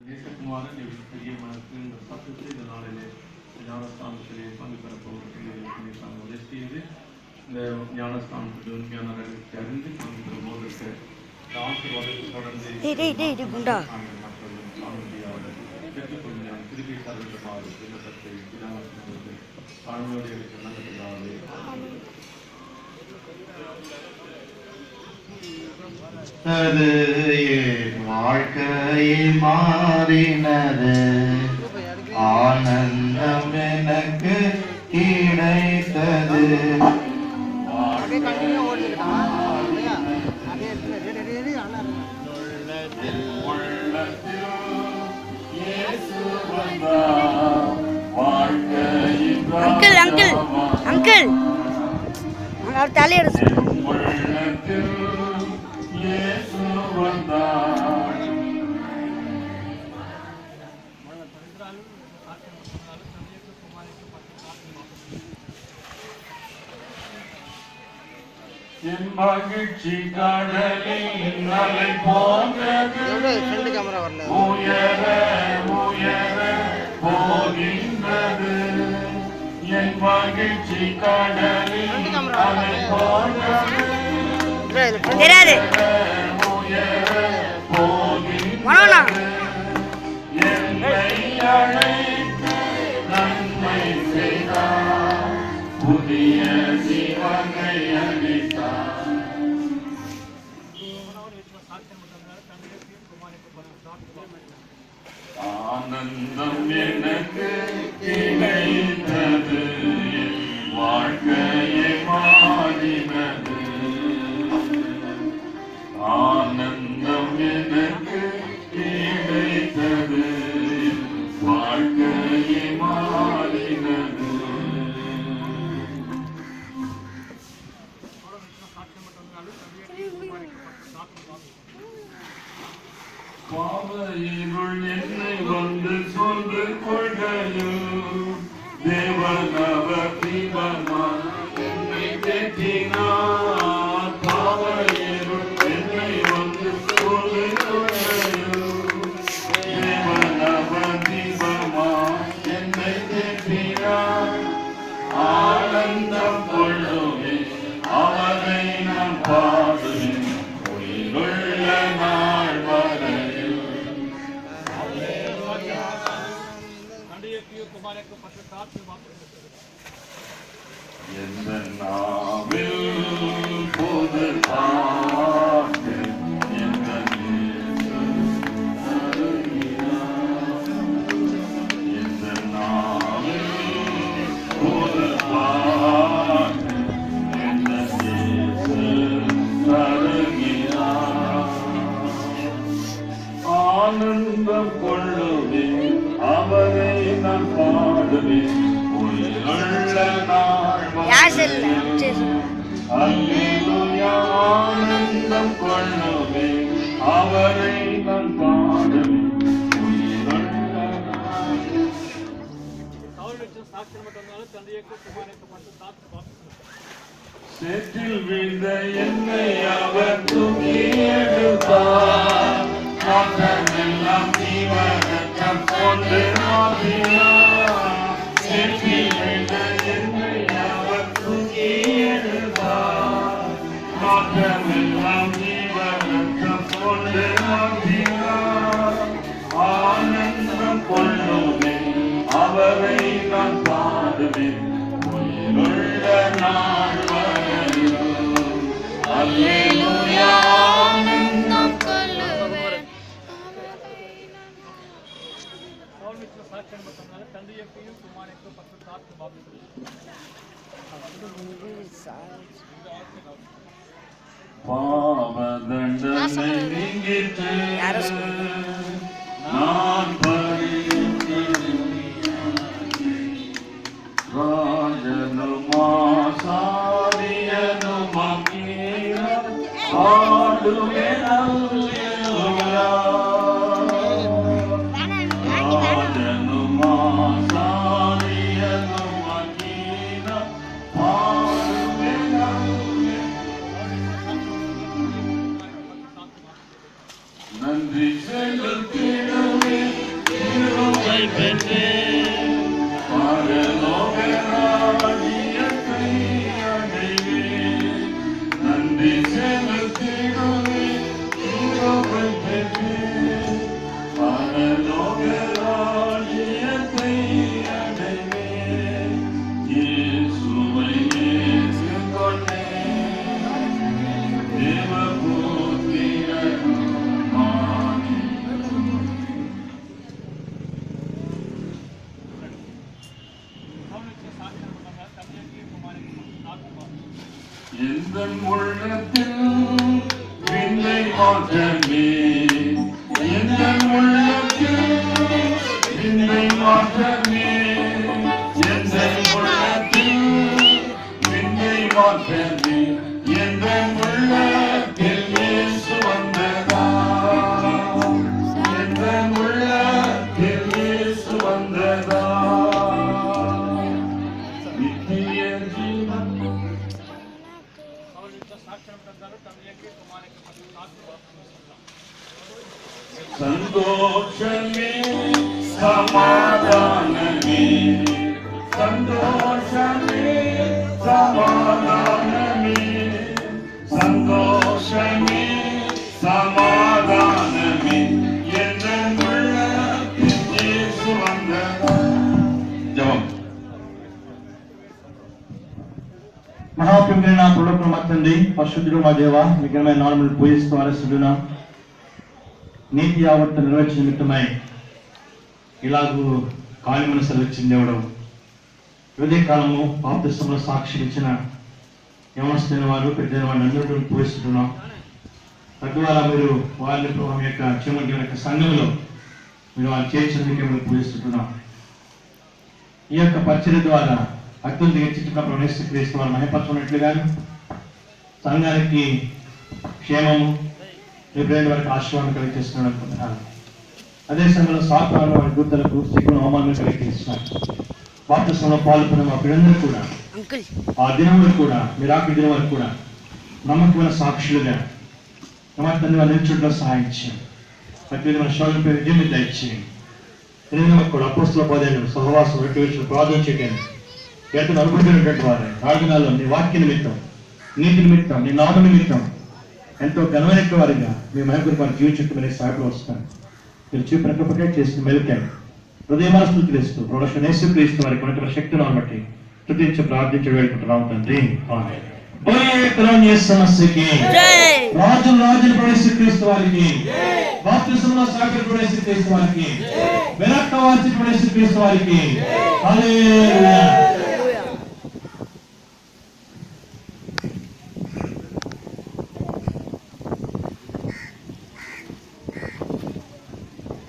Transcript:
நேசகுமாரன் பெரிய மனக்கு இந்த சத்தத்தை இந்த நாளிலே ஞானஸ்தானத்திலே பங்கு பெறப்போவதற்கு தாங்கள் உதவி செய்து இந்த ஞானஸ்தானத்துக்கு உண்மையானவர்களுக்கு அறிந்து பங்கு பெறும்போதற்கு ஆசீர்வாதத்தை தொடர்ந்து பெற்றுக்கொள்ள திருப்பி தருமாறு விண்ணப்பத்தை தாழ்மையோடு இருக்கிற நல்லதாகவே அது என் வாழ்க்கையில் மாறினது, ஆனந்தம் எனக்கு கிடைத்தது. அங்கிள் அங்கிள் அங்கிள் அவர் தலையோட என் மகிழ்ச்சி கடலில் அலை போன்றது, உயர உயர போகின்றது. என் மகிழ்ச்சி கடலில் அலை போன்றது, தெரியாது உயர போகின்றது. என்னை அழைத்து நன்மை செய்தார், புதிய ஜீவனை அளித்தார். ஆனந்தம் எனக்கு கிடைத்தது, வாழ்க்கையை மாறினது. ஆனந்தம் எனக்கு கிடைத்தது, வாழ்க்கையை மாறினது. பாவையினுள் என்னை வந்து சொல்ந்து கொள்கையில் தேவன் அவர் தீபமான் என்னை தேற்றினார். பாவையினுள் என்னை வந்து சொல்ந்து கொள்கையில் தேவன் அவர் தீபமான் என்னை தேற்றினார். ஆனந்தம் கொள்ளுமே அவரை நான் பாடுவேன், உயிருள்ள நாள் வரையில். எந்த நாவில் பொது பாட்டு எந்த எந்த நாவில் பொது பாட்டு எந்த தருகிறார். ஆனந்தம் கொள்ளுவேன் அவரை நான் பாடுவேன், உயிருள்ள நாள் வரையில். அல்லேலூயா. ஆனந்தம் கொள்ளுவேன் அவரை நான் பாடுவேன், உயிருள்ள நாள். சேற்றில் விழுந்த என்னை அவர் தூக்கி எடுத்தார், எல்லாம் ஜீவனம் கொண்டு மாற்றினார். சேற்றில் விழுந்த என்னை அவர் தூக்கி எடுத்தார், எல்லாம் ஜீவனம் கொண்டு மாற்றினார். ஆனந்தம் கொள்ளுமே அவரை நான் பாடுவேன், உயிருள்ள நாள் வரையில். அல்லேலூயா. ஆனந்தம் கொள்ளுவேன். பாவதண்டனை நீங்கிட்டு நான் ராஜனுமாசாரியனுமாக்கீர பாடுவேன் அல்லேலூயா. ராஜனுமாசாரியனுமாக்கீர பாடுவேன் அல்லேலூயா. நன்றி செலுத்தி பெற்று பரலோக ராஜ்யத்தை அடைவேன். நன்றி செலுத்திடுவேன் கிருபை பெற்று பரலோக ராஜ்யத்தை அடைவேன். இயேசுவை ஏற்றுக்கொண்டேன் தேவபுத்திரனானேன். எந்த உள்ளத்தில் விண்ணை மாற்றமே, எந்த உள்ளத்தில் விண்ணை மாற்றமே, எந்த உள்ளத்தில் விண்ணை மாற்றமே, எந்த உள்ளத்தில் இயேசு வந்ததா, எந்த உள்ளத்தில் இயேசு வந்ததா. நித்திய ஜீவன் சந்தோஷமே சமாதானமே, சந்தோஷமே சமாதானமே, சந்தோஷமே சமாதானமே, என்ற உள்ளத்தில் இயேசு வந்ததா. ஜெபம். మహాప్రభుడైన ప్రభువుకు మా తండ్రి, పరిశుద్ధుడు మా దేవ, మీ ఘనమైన నామమును పూజిస్తూ ఆరాధిస్తున్నాం. నీతి యావత్తు నెరవేర్చిన నిమిత్తమై ఇలాగూ కాలి మనసులు వచ్చింది దేవుడు. ఉదయ కాలము బాప్తిస్మలో సాక్షి ఇచ్చిన యవనస్తులైన వారు, పెద్దైన వారిని అందరూ పూజిస్తున్నాం. తద్వారా మీరు వారిని మీ యొక్క చివరి యొక్క సంఘంలో మీరు వారిని చేర్చినందుకే మేము పూజిస్తున్నాం. ఈ యొక్క పరిచర్య ద్వారా అత్యంత హెచ్చించిన ప్రవేశిస్తూ వారు మహిపరచుకున్నట్లుగా సంఘానికి క్షేమము, ఎప్పుడైనా వారికి ఆశీర్వాదం కలిగిస్తున్నాడు అనుకుంటున్నాను. అదే సమయంలో సాతాను వారి దూతలకు సిగ్గును అవమానం కలిగిస్తున్నారు. బాప్తిస్మలో పాల్గొన్న మా పిల్లలందరూ కూడా ఆ దినంలో కూడా మిరాకిల్ దినం వరకు కూడా నమ్మకమైన సాక్షులుగా మా తండ్రి వారి నిల్చుంటలో సహాయం చేయండి. ప్రతి విధమైన శోధన పేరు విజయం దయచేయండి. కూడా అపోస్తల పదేళ్ళు సహవాసం రెట్టు విషయం ప్రార్థన చేయడానికి ఎంతో అనుకుంటున్నటువంటి వారు రాజుగాల్లో నీ వాక్య నిమిత్తం, నీతి నిమిత్తం, నీ నామ నిమిత్తం ఎంతో ఘనమైన వారిగా మీ మహిళ వారి జీవించుకునే సాగులు వస్తాను. మీరు చూపిన కృపకే చేసిన మెలుకాయి హృదయమాన స్తుతిస్తూ ప్రొడక్షన్ యేసుక్రీస్తు వారికి ఉన్నటువంటి శక్తిని బట్టి స్తుతించి ప్రార్థించి వేడుకుంటున్నాం తండ్రి. ఆమేన్. రాజు రాజుని ప్రవేశిక్రీస్తు వారికి, బాప్తిస్మలో సాక్షి ప్రవేశిక్రీస్తు వారికి, విరక్త వార్చి ప్రవేశిక్రీస్తు వారికి హల్లెలూయా.